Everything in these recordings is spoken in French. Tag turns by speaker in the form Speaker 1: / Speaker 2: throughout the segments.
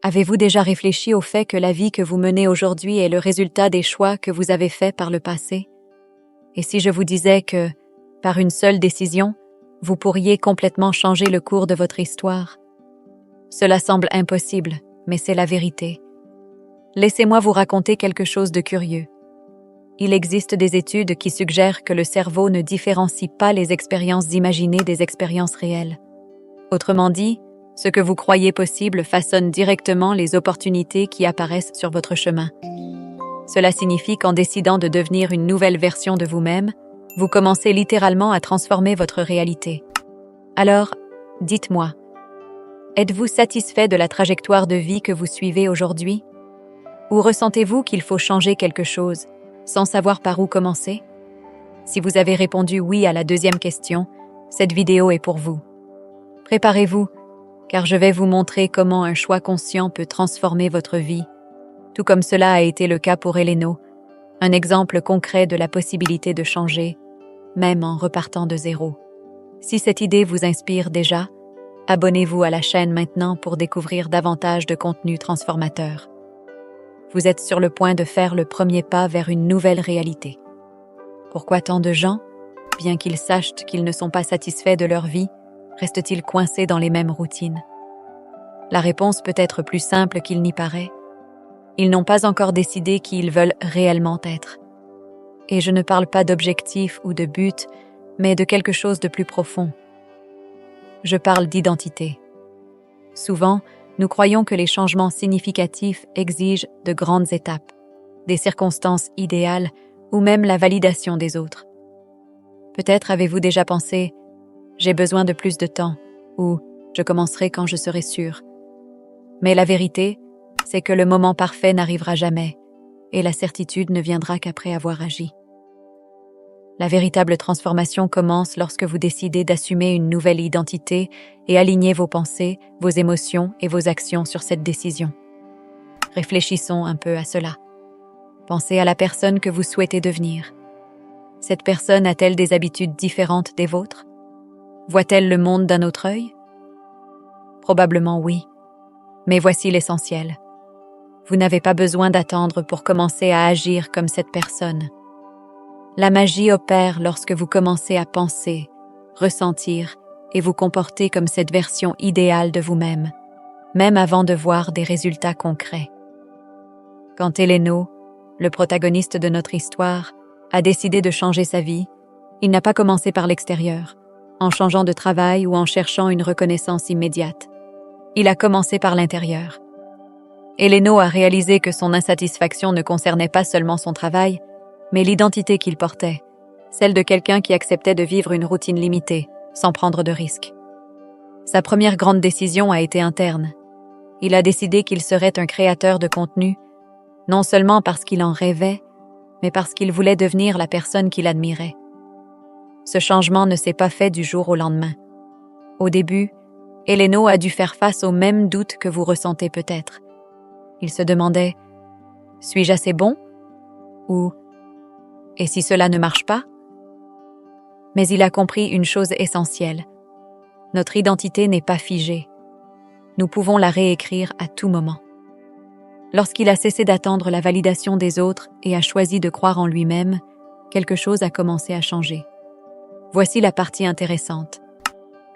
Speaker 1: Avez-vous déjà réfléchi au fait que la vie que vous menez aujourd'hui est le résultat des choix que vous avez faits par le passé? Et si je vous disais que, par une seule décision, vous pourriez complètement changer le cours de votre histoire? Cela semble impossible, mais c'est la vérité. Laissez-moi vous raconter quelque chose de curieux. Il existe des études qui suggèrent que le cerveau ne différencie pas les expériences imaginées des expériences réelles. Autrement dit, ce que vous croyez possible façonne directement les opportunités qui apparaissent sur votre chemin. Cela signifie qu'en décidant de devenir une nouvelle version de vous-même, vous commencez littéralement à transformer votre réalité. Alors, dites-moi, êtes-vous satisfait de la trajectoire de vie que vous suivez aujourd'hui? Ou ressentez-vous qu'il faut changer quelque chose, sans savoir par où commencer? Si vous avez répondu oui à la deuxième question, cette vidéo est pour vous. Préparez-vous, car je vais vous montrer comment un choix conscient peut transformer votre vie, tout comme cela a été le cas pour Eleno, un exemple concret de la possibilité de changer, même en repartant de zéro. Si cette idée vous inspire déjà, abonnez-vous à la chaîne maintenant pour découvrir davantage de contenu transformateur. Vous êtes sur le point de faire le premier pas vers une nouvelle réalité. Pourquoi tant de gens, bien qu'ils sachent qu'ils ne sont pas satisfaits de leur vie, restent-ils coincés dans les mêmes routines? La réponse peut être plus simple qu'il n'y paraît. Ils n'ont pas encore décidé qui ils veulent réellement être. Et je ne parle pas d'objectif ou de but, mais de quelque chose de plus profond. Je parle d'identité. Souvent, nous croyons que les changements significatifs exigent de grandes étapes, des circonstances idéales ou même la validation des autres. Peut-être avez-vous déjà pensé « j'ai besoin de plus de temps » ou « je commencerai quand je serai sûr ». Mais la vérité, c'est que le moment parfait n'arrivera jamais et la certitude ne viendra qu'après avoir agi. La véritable transformation commence lorsque vous décidez d'assumer une nouvelle identité et aligner vos pensées, vos émotions et vos actions sur cette décision. Réfléchissons un peu à cela. Pensez à la personne que vous souhaitez devenir. Cette personne a-t-elle des habitudes différentes des vôtres? Voit-elle le monde d'un autre œil? Probablement oui. Mais voici l'essentiel. Vous n'avez pas besoin d'attendre pour commencer à agir comme cette personne. La magie opère lorsque vous commencez à penser, ressentir et vous comporter comme cette version idéale de vous-même, même avant de voir des résultats concrets. Quand Eleno, le protagoniste de notre histoire, a décidé de changer sa vie, il n'a pas commencé par l'extérieur, en changeant de travail ou en cherchant une reconnaissance immédiate. Il a commencé par l'intérieur. Eleno a réalisé que son insatisfaction ne concernait pas seulement son travail, mais l'identité qu'il portait, celle de quelqu'un qui acceptait de vivre une routine limitée, sans prendre de risques. Sa première grande décision a été interne. Il a décidé qu'il serait un créateur de contenu, non seulement parce qu'il en rêvait, mais parce qu'il voulait devenir la personne qu'il admirait. Ce changement ne s'est pas fait du jour au lendemain. Au début, Eleno a dû faire face aux mêmes doutes que vous ressentez peut-être. Il se demandait « Suis-je assez bon ?» ou « Et si cela ne marche pas ?» Mais il a compris une chose essentielle. Notre identité n'est pas figée. Nous pouvons la réécrire à tout moment. Lorsqu'il a cessé d'attendre la validation des autres et a choisi de croire en lui-même, quelque chose a commencé à changer. Voici la partie intéressante.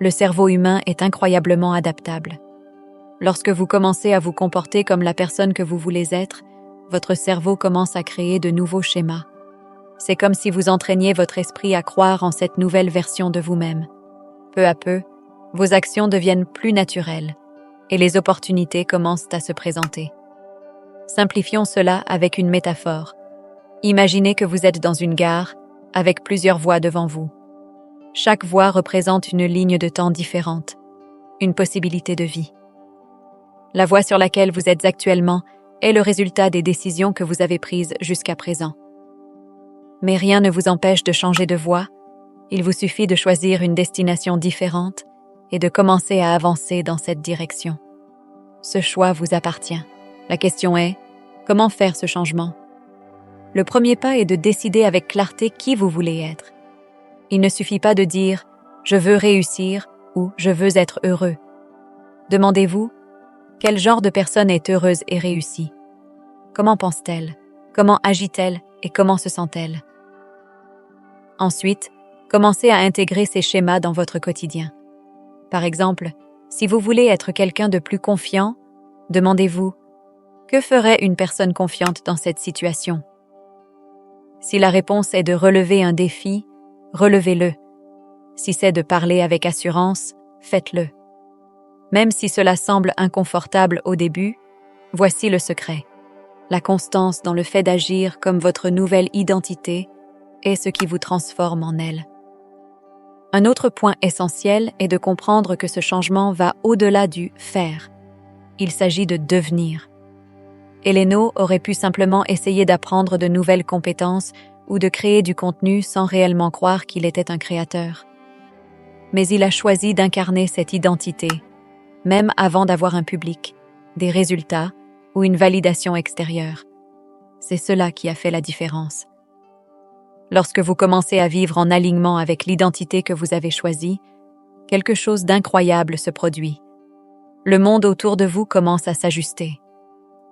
Speaker 1: Le cerveau humain est incroyablement adaptable. Lorsque vous commencez à vous comporter comme la personne que vous voulez être, votre cerveau commence à créer de nouveaux schémas. C'est comme si vous entraîniez votre esprit à croire en cette nouvelle version de vous-même. Peu à peu, vos actions deviennent plus naturelles et les opportunités commencent à se présenter. Simplifions cela avec une métaphore. Imaginez que vous êtes dans une gare avec plusieurs voies devant vous. Chaque voie représente une ligne de temps différente, une possibilité de vie. La voie sur laquelle vous êtes actuellement est le résultat des décisions que vous avez prises jusqu'à présent. Mais rien ne vous empêche de changer de voie, il vous suffit de choisir une destination différente et de commencer à avancer dans cette direction. Ce choix vous appartient. La question est, comment faire ce changement? Le premier pas est de décider avec clarté qui vous voulez être. Il ne suffit pas de dire « je veux réussir » ou « je veux être heureux ». Demandez-vous Quel genre de personne est heureuse et réussie? Comment pense-t-elle? Comment agit-elle et comment se sent-elle? Ensuite, commencez à intégrer ces schémas dans votre quotidien. Par exemple, si vous voulez être quelqu'un de plus confiant, demandez-vous: que ferait une personne confiante dans cette situation? Si la réponse est de relever un défi, relevez-le. Si c'est de parler avec assurance, faites-le. Même si cela semble inconfortable au début, voici le secret. La constance dans le fait d'agir comme votre nouvelle identité est ce qui vous transforme en elle. Un autre point essentiel est de comprendre que ce changement va au-delà du « faire ». Il s'agit de devenir. Eleno aurait pu simplement essayer d'apprendre de nouvelles compétences ou de créer du contenu sans réellement croire qu'il était un créateur. Mais il a choisi d'incarner cette identité, même avant d'avoir un public, des résultats ou une validation extérieure. C'est cela qui a fait la différence. Lorsque vous commencez à vivre en alignement avec l'identité que vous avez choisie, quelque chose d'incroyable se produit. Le monde autour de vous commence à s'ajuster.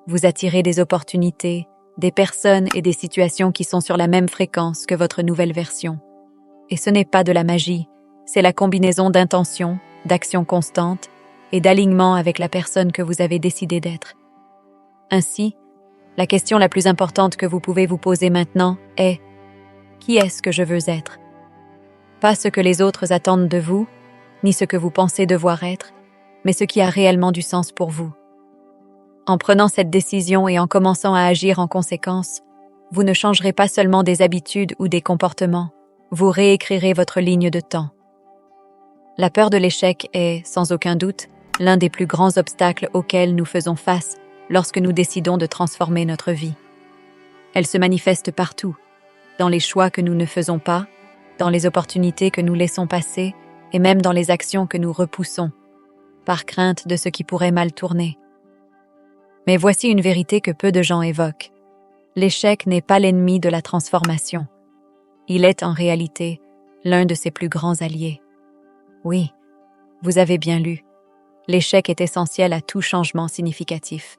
Speaker 1: Vous attirez des opportunités, des personnes et des situations qui sont sur la même fréquence que votre nouvelle version. Et ce n'est pas de la magie, c'est la combinaison d'intention, d'action constante et d'alignement avec la personne que vous avez décidé d'être. Ainsi, la question la plus importante que vous pouvez vous poser maintenant est: qui est-ce que je veux être? Pas ce que les autres attendent de vous, ni ce que vous pensez devoir être, mais ce qui a réellement du sens pour vous. En prenant cette décision et en commençant à agir en conséquence, vous ne changerez pas seulement des habitudes ou des comportements, vous réécrirez votre ligne de temps. La peur de l'échec est, sans aucun doute, l'un des plus grands obstacles auxquels nous faisons face lorsque nous décidons de transformer notre vie. Elle se manifeste partout, dans les choix que nous ne faisons pas, dans les opportunités que nous laissons passer et même dans les actions que nous repoussons, par crainte de ce qui pourrait mal tourner. Mais voici une vérité que peu de gens évoquent. L'échec n'est pas l'ennemi de la transformation. Il est en réalité l'un de ses plus grands alliés. Oui, vous avez bien lu. L'échec est essentiel à tout changement significatif.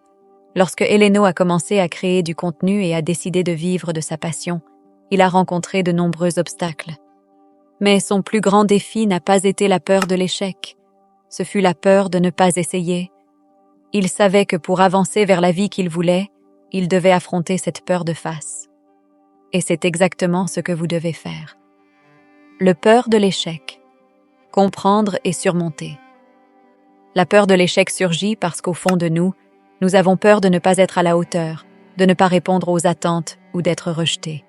Speaker 1: Lorsque Eleno a commencé à créer du contenu et a décidé de vivre de sa passion, il a rencontré de nombreux obstacles. Mais son plus grand défi n'a pas été la peur de l'échec. Ce fut la peur de ne pas essayer. Il savait que pour avancer vers la vie qu'il voulait, il devait affronter cette peur de face. Et c'est exactement ce que vous devez faire. Le peur de l'échec. Comprendre et surmonter. La peur de l'échec surgit parce qu'au fond de nous, nous avons peur de ne pas être à la hauteur, de ne pas répondre aux attentes ou d'être rejetés.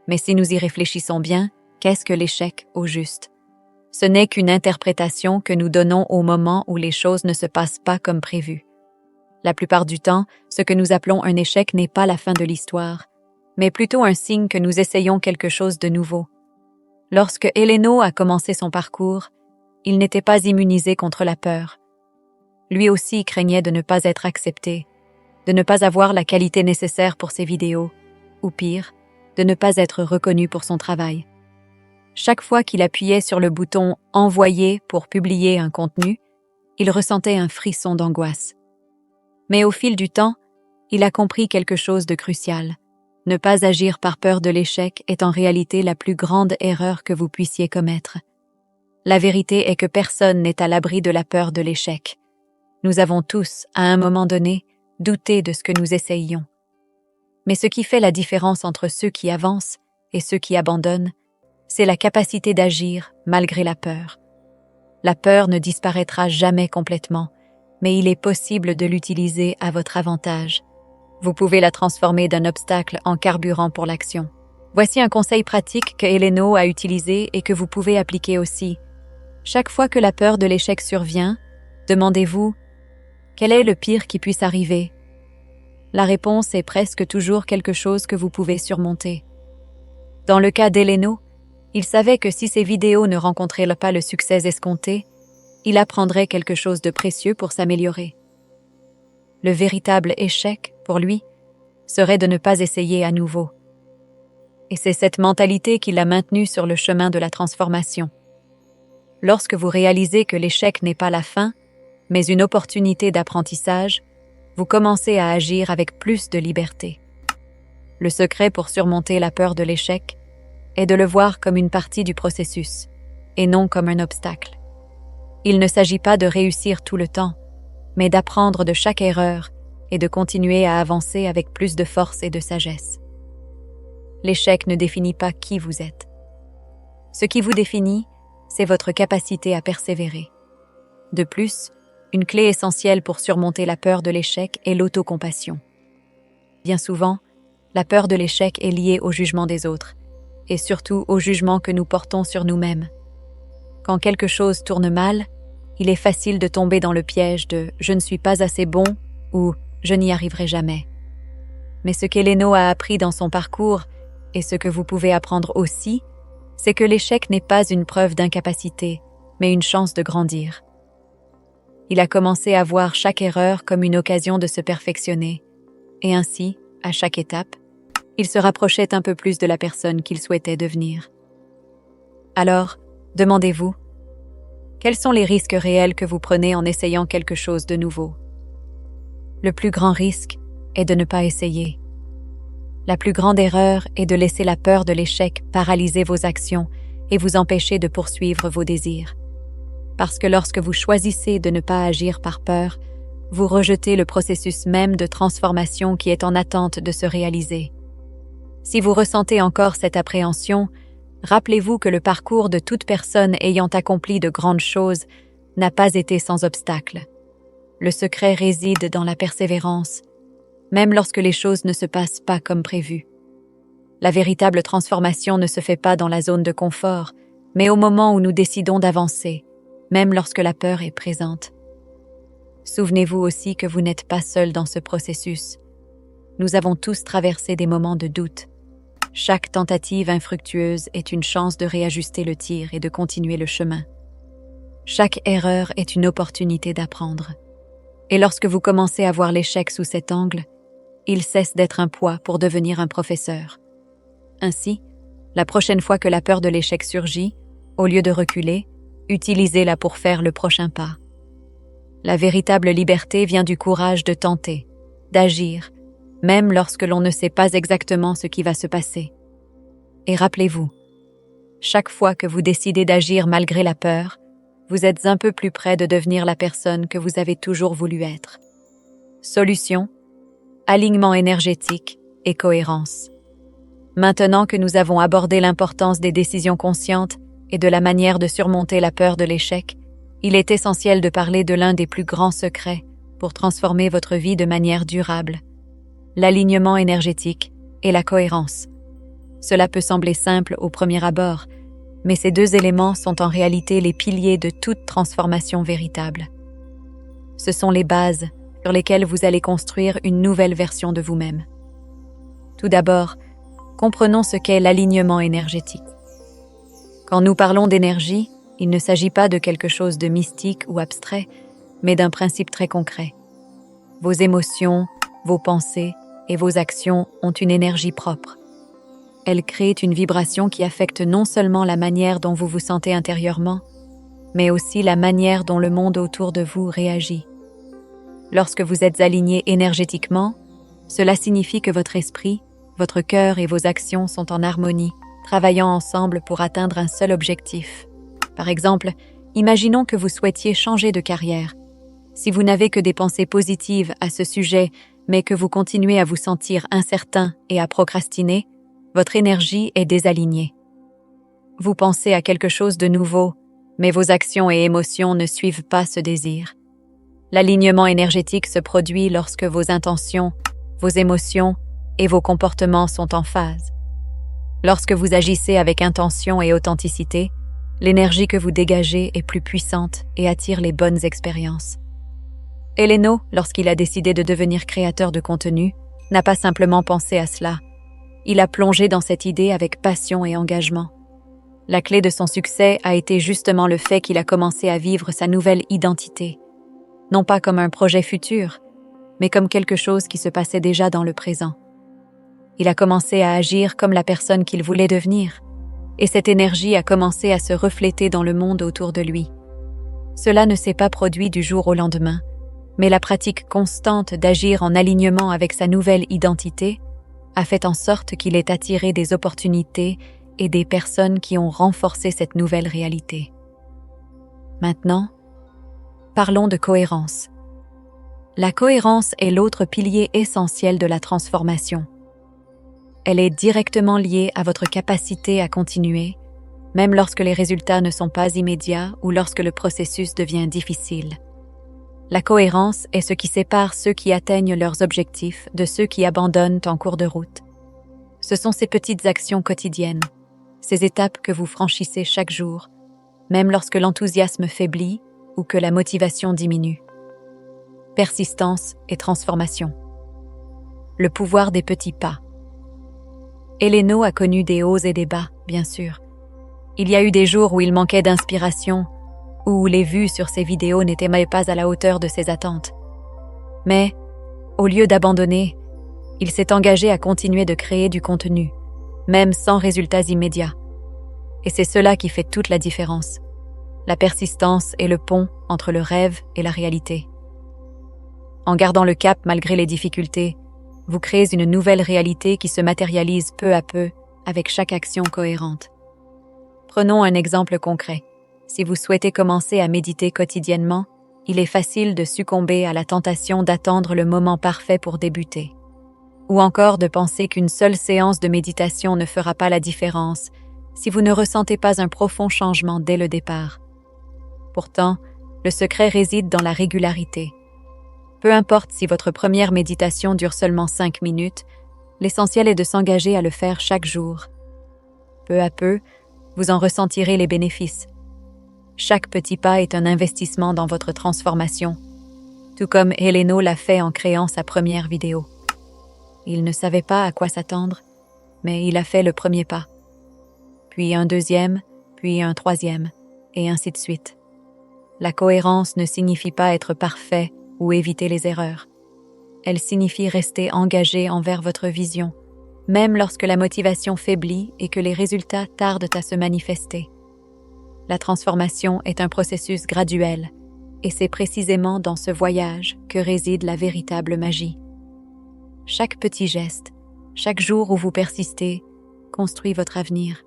Speaker 1: Mais si nous y réfléchissons bien, qu'est-ce que l'échec au juste? Ce n'est qu'une interprétation que nous donnons au moment où les choses ne se passent pas comme prévu. La plupart du temps, ce que nous appelons un échec n'est pas la fin de l'histoire, mais plutôt un signe que nous essayons quelque chose de nouveau. Lorsque Eleno a commencé son parcours, il n'était pas immunisé contre la peur. Lui aussi craignait de ne pas être accepté, de ne pas avoir la qualité nécessaire pour ses vidéos, ou pire, de ne pas être reconnu pour son travail. Chaque fois qu'il appuyait sur le bouton « Envoyer » pour publier un contenu, il ressentait un frisson d'angoisse. Mais au fil du temps, il a compris quelque chose de crucial. Ne pas agir par peur de l'échec est en réalité la plus grande erreur que vous puissiez commettre. La vérité est que personne n'est à l'abri de la peur de l'échec. Nous avons tous, à un moment donné, douté de ce que nous essayions. Mais ce qui fait la différence entre ceux qui avancent et ceux qui abandonnent, c'est la capacité d'agir malgré la peur. La peur ne disparaîtra jamais complètement, mais il est possible de l'utiliser à votre avantage. Vous pouvez la transformer d'un obstacle en carburant pour l'action. Voici un conseil pratique que Eleno a utilisé et que vous pouvez appliquer aussi. Chaque fois que la peur de l'échec survient, demandez-vous: quel est le pire qui puisse arriver? La réponse est presque toujours quelque chose que vous pouvez surmonter. Dans le cas d'Eleno, il savait que si ses vidéos ne rencontraient pas le succès escompté, il apprendrait quelque chose de précieux pour s'améliorer. Le véritable échec, pour lui, serait de ne pas essayer à nouveau. Et c'est cette mentalité qui l'a maintenu sur le chemin de la transformation. Lorsque vous réalisez que l'échec n'est pas la fin, mais une opportunité d'apprentissage, vous commencez à agir avec plus de liberté. Le secret pour surmonter la peur de l'échec est de le voir comme une partie du processus, et non comme un obstacle. Il ne s'agit pas de réussir tout le temps, mais d'apprendre de chaque erreur et de continuer à avancer avec plus de force et de sagesse. L'échec ne définit pas qui vous êtes. Ce qui vous définit, c'est votre capacité à persévérer. De plus, une clé essentielle pour surmonter la peur de l'échec est l'autocompassion. Bien souvent, la peur de l'échec est liée au jugement des autres, et surtout au jugement que nous portons sur nous-mêmes. Quand quelque chose tourne mal, il est facile de tomber dans le piège de « je ne suis pas assez bon » ou « je n'y arriverai jamais ». Mais ce qu'Eleno a appris dans son parcours, et ce que vous pouvez apprendre aussi, c'est que l'échec n'est pas une preuve d'incapacité, mais une chance de grandir. Il a commencé à voir chaque erreur comme une occasion de se perfectionner, et ainsi, à chaque étape, il se rapprochait un peu plus de la personne qu'il souhaitait devenir. Alors, demandez-vous, quels sont les risques réels que vous prenez en essayant quelque chose de nouveau? Le plus grand risque est de ne pas essayer. La plus grande erreur est de laisser la peur de l'échec paralyser vos actions et vous empêcher de poursuivre vos désirs. Parce que lorsque vous choisissez de ne pas agir par peur, vous rejetez le processus même de transformation qui est en attente de se réaliser. Si vous ressentez encore cette appréhension, rappelez-vous que le parcours de toute personne ayant accompli de grandes choses n'a pas été sans obstacle. Le secret réside dans la persévérance, même lorsque les choses ne se passent pas comme prévu. La véritable transformation ne se fait pas dans la zone de confort, mais au moment où nous décidons d'avancer, même lorsque la peur est présente. Souvenez-vous aussi que vous n'êtes pas seul dans ce processus. Nous avons tous traversé des moments de doute. Chaque tentative infructueuse est une chance de réajuster le tir et de continuer le chemin. Chaque erreur est une opportunité d'apprendre. Et lorsque vous commencez à voir l'échec sous cet angle, il cesse d'être un poids pour devenir un professeur. Ainsi, la prochaine fois que la peur de l'échec surgit, au lieu de reculer, utilisez-la pour faire le prochain pas. La véritable liberté vient du courage de tenter, d'agir, même lorsque l'on ne sait pas exactement ce qui va se passer. Et rappelez-vous, chaque fois que vous décidez d'agir malgré la peur, vous êtes un peu plus près de devenir la personne que vous avez toujours voulu être. Solution, alignement énergétique et cohérence. Maintenant que nous avons abordé l'importance des décisions conscientes et de la manière de surmonter la peur de l'échec, il est essentiel de parler de l'un des plus grands secrets pour transformer votre vie de manière durable, l'alignement énergétique et la cohérence. Cela peut sembler simple au premier abord, mais ces deux éléments sont en réalité les piliers de toute transformation véritable. Ce sont les bases sur lesquelles vous allez construire une nouvelle version de vous-même. Tout d'abord, comprenons ce qu'est l'alignement énergétique. Quand nous parlons d'énergie, il ne s'agit pas de quelque chose de mystique ou abstrait, mais d'un principe très concret. Vos émotions, vos pensées et vos actions ont une énergie propre. Elles créent une vibration qui affecte non seulement la manière dont vous vous sentez intérieurement, mais aussi la manière dont le monde autour de vous réagit. Lorsque vous êtes aligné énergétiquement, cela signifie que votre esprit, votre cœur et vos actions sont en harmonie, travaillant ensemble pour atteindre un seul objectif. Par exemple, imaginons que vous souhaitiez changer de carrière. Si vous n'avez que des pensées positives à ce sujet, mais que vous continuez à vous sentir incertain et à procrastiner, votre énergie est désalignée. Vous pensez à quelque chose de nouveau, mais vos actions et émotions ne suivent pas ce désir. L'alignement énergétique se produit lorsque vos intentions, vos émotions et vos comportements sont en phase. Lorsque vous agissez avec intention et authenticité, l'énergie que vous dégagez est plus puissante et attire les bonnes expériences. Eleno, lorsqu'il a décidé de devenir créateur de contenu, n'a pas simplement pensé à cela. Il a plongé dans cette idée avec passion et engagement. La clé de son succès a été justement le fait qu'il a commencé à vivre sa nouvelle identité, non pas comme un projet futur, mais comme quelque chose qui se passait déjà dans le présent. Il a commencé à agir comme la personne qu'il voulait devenir, et cette énergie a commencé à se refléter dans le monde autour de lui. Cela ne s'est pas produit du jour au lendemain, mais la pratique constante d'agir en alignement avec sa nouvelle identité a fait en sorte qu'il ait attiré des opportunités et des personnes qui ont renforcé cette nouvelle réalité. Maintenant, parlons de cohérence. La cohérence est l'autre pilier essentiel de la transformation. Elle est directement liée à votre capacité à continuer, même lorsque les résultats ne sont pas immédiats ou lorsque le processus devient difficile. La cohérence est ce qui sépare ceux qui atteignent leurs objectifs de ceux qui abandonnent en cours de route. Ce sont ces petites actions quotidiennes, ces étapes que vous franchissez chaque jour, même lorsque l'enthousiasme faiblit ou que la motivation diminue. Persistance et transformation. Le pouvoir des petits pas. Heleno a connu des hauts et des bas, bien sûr. Il y a eu des jours où il manquait d'inspiration, où les vues sur ses vidéos n'étaient même pas à la hauteur de ses attentes. Mais, au lieu d'abandonner, il s'est engagé à continuer de créer du contenu, même sans résultats immédiats. Et c'est cela qui fait toute la différence. La persistance est le pont entre le rêve et la réalité. En gardant le cap malgré les difficultés, vous créez une nouvelle réalité qui se matérialise peu à peu avec chaque action cohérente. Prenons un exemple concret. Si vous souhaitez commencer à méditer quotidiennement, il est facile de succomber à la tentation d'attendre le moment parfait pour débuter. Ou encore de penser qu'une seule séance de méditation ne fera pas la différence si vous ne ressentez pas un profond changement dès le départ. Pourtant, le secret réside dans la régularité. Peu importe si votre première méditation dure seulement 5 minutes, l'essentiel est de s'engager à le faire chaque jour. Peu à peu, vous en ressentirez les bénéfices. Chaque petit pas est un investissement dans votre transformation, tout comme Heleno l'a fait en créant sa première vidéo. Il ne savait pas à quoi s'attendre, mais il a fait le premier pas. Puis un deuxième, puis un troisième, et ainsi de suite. La cohérence ne signifie pas être parfait ou éviter les erreurs. Elle signifie rester engagé envers votre vision, même lorsque la motivation faiblit et que les résultats tardent à se manifester. La transformation est un processus graduel, et c'est précisément dans ce voyage que réside la véritable magie. Chaque petit geste, chaque jour où vous persistez, construit votre avenir.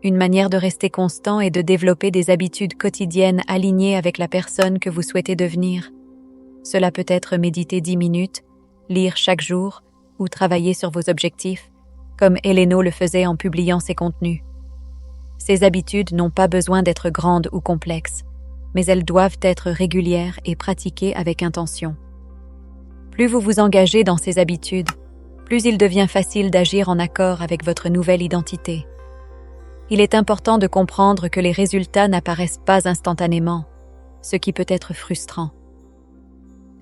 Speaker 1: Une manière de rester constant est de développer des habitudes quotidiennes alignées avec la personne que vous souhaitez devenir. Cela peut être méditer 10 minutes, lire chaque jour ou travailler sur vos objectifs, comme Heleno le faisait en publiant ses contenus. Ces habitudes n'ont pas besoin d'être grandes ou complexes, mais elles doivent être régulières et pratiquées avec intention. Plus vous vous engagez dans ces habitudes, plus il devient facile d'agir en accord avec votre nouvelle identité. Il est important de comprendre que les résultats n'apparaissent pas instantanément, ce qui peut être frustrant.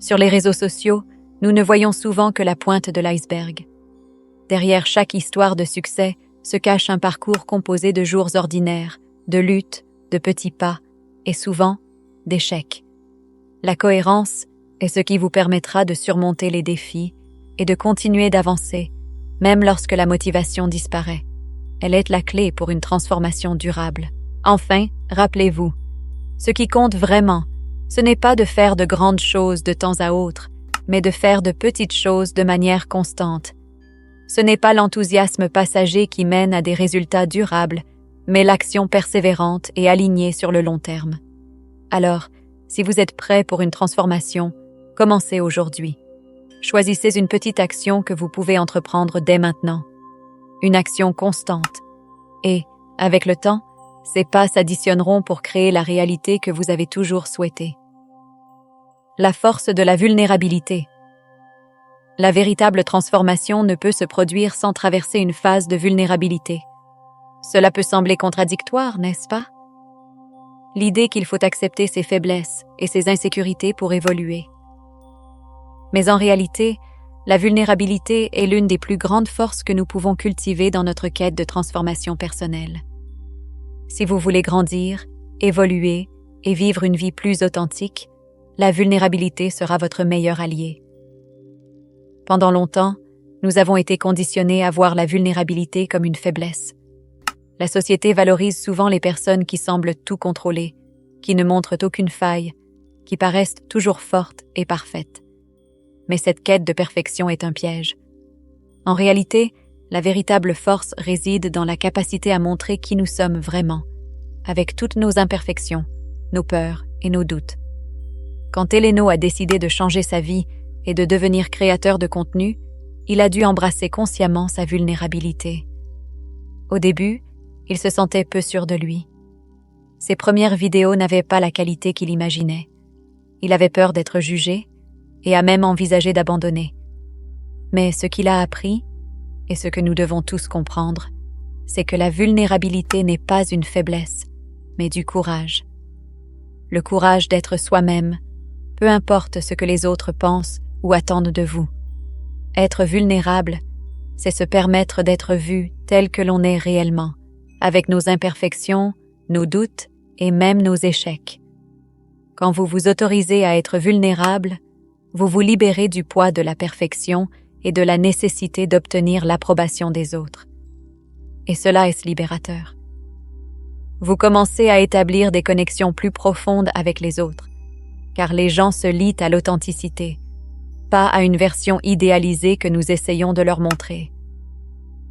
Speaker 1: Sur les réseaux sociaux, nous ne voyons souvent que la pointe de l'iceberg. Derrière chaque histoire de succès se cache un parcours composé de jours ordinaires, de luttes, de petits pas et souvent d'échecs. La cohérence est ce qui vous permettra de surmonter les défis et de continuer d'avancer, même lorsque la motivation disparaît. Elle est la clé pour une transformation durable. Enfin, rappelez-vous, ce qui compte vraiment, ce n'est pas de faire de grandes choses de temps à autre, mais de faire de petites choses de manière constante. Ce n'est pas l'enthousiasme passager qui mène à des résultats durables, mais l'action persévérante et alignée sur le long terme. Alors, si vous êtes prêt pour une transformation, commencez aujourd'hui. Choisissez une petite action que vous pouvez entreprendre dès maintenant. Une action constante. Et, avec le temps, ces pas s'additionneront pour créer la réalité que vous avez toujours souhaitée. La force de la vulnérabilité. La véritable transformation ne peut se produire sans traverser une phase de vulnérabilité. Cela peut sembler contradictoire, n'est-ce pas? L'idée qu'il faut accepter ses faiblesses et ses insécurités pour évoluer. Mais en réalité, la vulnérabilité est l'une des plus grandes forces que nous pouvons cultiver dans notre quête de transformation personnelle. Si vous voulez grandir, évoluer et vivre une vie plus authentique, la vulnérabilité sera votre meilleur allié. Pendant longtemps, nous avons été conditionnés à voir la vulnérabilité comme une faiblesse. La société valorise souvent les personnes qui semblent tout contrôler, qui ne montrent aucune faille, qui paraissent toujours fortes et parfaites. Mais cette quête de perfection est un piège. En réalité, la véritable force réside dans la capacité à montrer qui nous sommes vraiment, avec toutes nos imperfections, nos peurs et nos doutes. Quand Teleno a décidé de changer sa vie et de devenir créateur de contenu, il a dû embrasser consciemment sa vulnérabilité. Au début, il se sentait peu sûr de lui. Ses premières vidéos n'avaient pas la qualité qu'il imaginait. Il avait peur d'être jugé et a même envisagé d'abandonner. Mais ce qu'il a appris, et ce que nous devons tous comprendre, c'est que la vulnérabilité n'est pas une faiblesse, mais du courage. Le courage d'être soi-même, peu importe ce que les autres pensent ou attendent de vous. Être vulnérable, c'est se permettre d'être vu tel que l'on est réellement, avec nos imperfections, nos doutes et même nos échecs. Quand vous vous autorisez à être vulnérable, vous vous libérez du poids de la perfection et de la nécessité d'obtenir l'approbation des autres. Et cela est libérateur. Vous commencez à établir des connexions plus profondes avec les autres, car les gens se lient à l'authenticité, pas à une version idéalisée que nous essayons de leur montrer.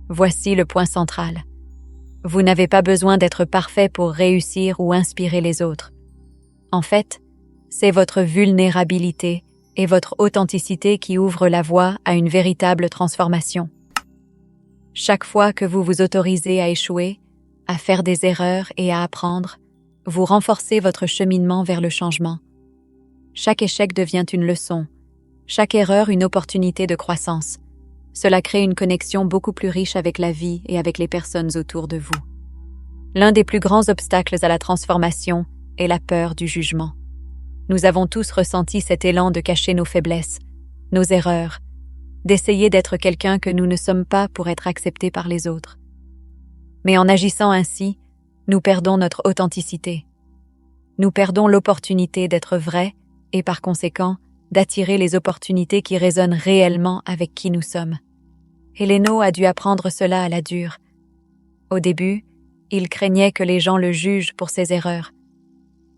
Speaker 1: Voici le point central. Vous n'avez pas besoin d'être parfait pour réussir ou inspirer les autres. En fait, c'est votre vulnérabilité et votre authenticité qui ouvrent la voie à une véritable transformation. Chaque fois que vous vous autorisez à échouer, à faire des erreurs et à apprendre, vous renforcez votre cheminement vers le changement. Chaque échec devient une leçon, chaque erreur une opportunité de croissance. Cela crée une connexion beaucoup plus riche avec la vie et avec les personnes autour de vous. L'un des plus grands obstacles à la transformation est la peur du jugement. Nous avons tous ressenti cet élan de cacher nos faiblesses, nos erreurs, d'essayer d'être quelqu'un que nous ne sommes pas pour être acceptés par les autres. Mais en agissant ainsi, nous perdons notre authenticité. Nous perdons l'opportunité d'être vrais et par conséquent, d'attirer les opportunités qui résonnent réellement avec qui nous sommes. Teleno a dû apprendre cela à la dure. Au début, il craignait que les gens le jugent pour ses erreurs.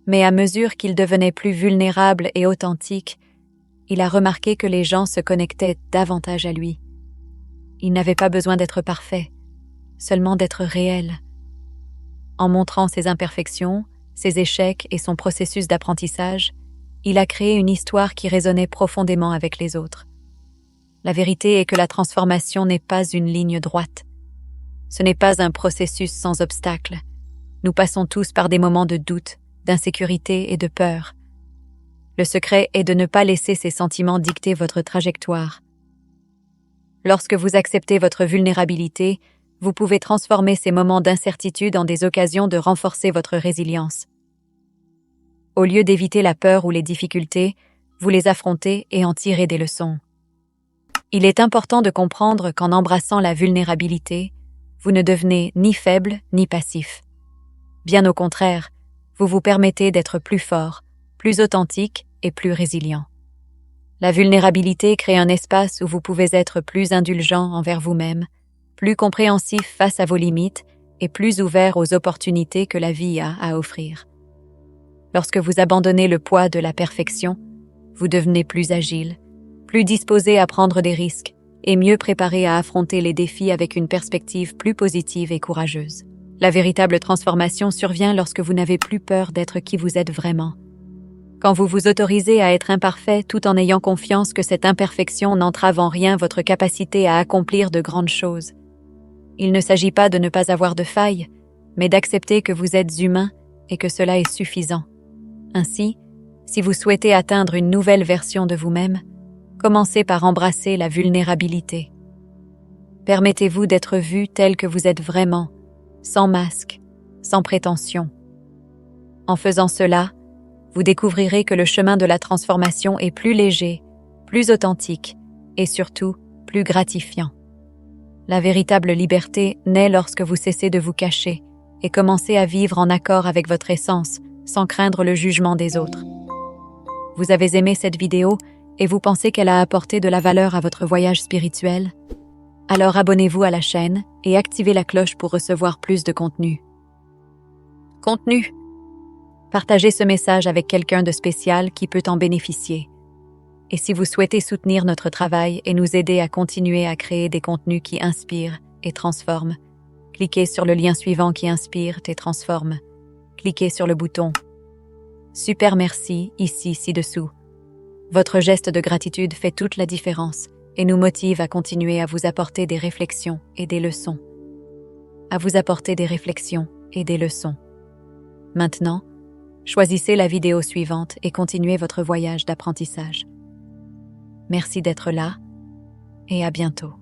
Speaker 1: Mais à mesure qu'il devenait plus vulnérable et authentique, il a remarqué que les gens se connectaient davantage à lui. Il n'avait pas besoin d'être parfait, seulement d'être réel. En montrant ses imperfections, ses échecs et son processus d'apprentissage, il a créé une histoire qui résonnait profondément avec les autres. La vérité est que la transformation n'est pas une ligne droite. Ce n'est pas un processus sans obstacles. Nous passons tous par des moments de doute, d'insécurité et de peur. Le secret est de ne pas laisser ces sentiments dicter votre trajectoire. Lorsque vous acceptez votre vulnérabilité, vous pouvez transformer ces moments d'incertitude en des occasions de renforcer votre résilience. Au lieu d'éviter la peur ou les difficultés, vous les affrontez et en tirez des leçons. Il est important de comprendre qu'en embrassant la vulnérabilité, vous ne devenez ni faible ni passif. Bien au contraire, vous vous permettez d'être plus fort, plus authentique et plus résilient. La vulnérabilité crée un espace où vous pouvez être plus indulgent envers vous-même, plus compréhensif face à vos limites et plus ouvert aux opportunités que la vie a à offrir. Lorsque vous abandonnez le poids de la perfection, vous devenez plus agile, plus disposé à prendre des risques et mieux préparé à affronter les défis avec une perspective plus positive et courageuse. La véritable transformation survient lorsque vous n'avez plus peur d'être qui vous êtes vraiment. Quand vous vous autorisez à être imparfait tout en ayant confiance que cette imperfection n'entrave en rien votre capacité à accomplir de grandes choses. Il ne s'agit pas de ne pas avoir de failles, mais d'accepter que vous êtes humain et que cela est suffisant. Ainsi, si vous souhaitez atteindre une nouvelle version de vous-même, commencez par embrasser la vulnérabilité. Permettez-vous d'être vu tel que vous êtes vraiment, sans masque, sans prétention. En faisant cela, vous découvrirez que le chemin de la transformation est plus léger, plus authentique et surtout plus gratifiant. La véritable liberté naît lorsque vous cessez de vous cacher et commencez à vivre en accord avec votre essence, sans craindre le jugement des autres. Vous avez aimé cette vidéo et vous pensez qu'elle a apporté de la valeur à votre voyage spirituel? Alors abonnez-vous à la chaîne et activez la cloche pour recevoir plus de contenu. Contenu. Partagez ce message avec quelqu'un de spécial qui peut en bénéficier. Et si vous souhaitez soutenir notre travail et nous aider à continuer à créer des contenus qui inspirent et transforment, cliquez sur le lien suivant qui inspire et transforme. Cliquez sur le bouton « Super merci » ici ci-dessous. Votre geste de gratitude fait toute la différence et nous motive à continuer à vous apporter des réflexions et des leçons. Maintenant, choisissez la vidéo suivante et continuez votre voyage d'apprentissage. Merci d'être là et à bientôt.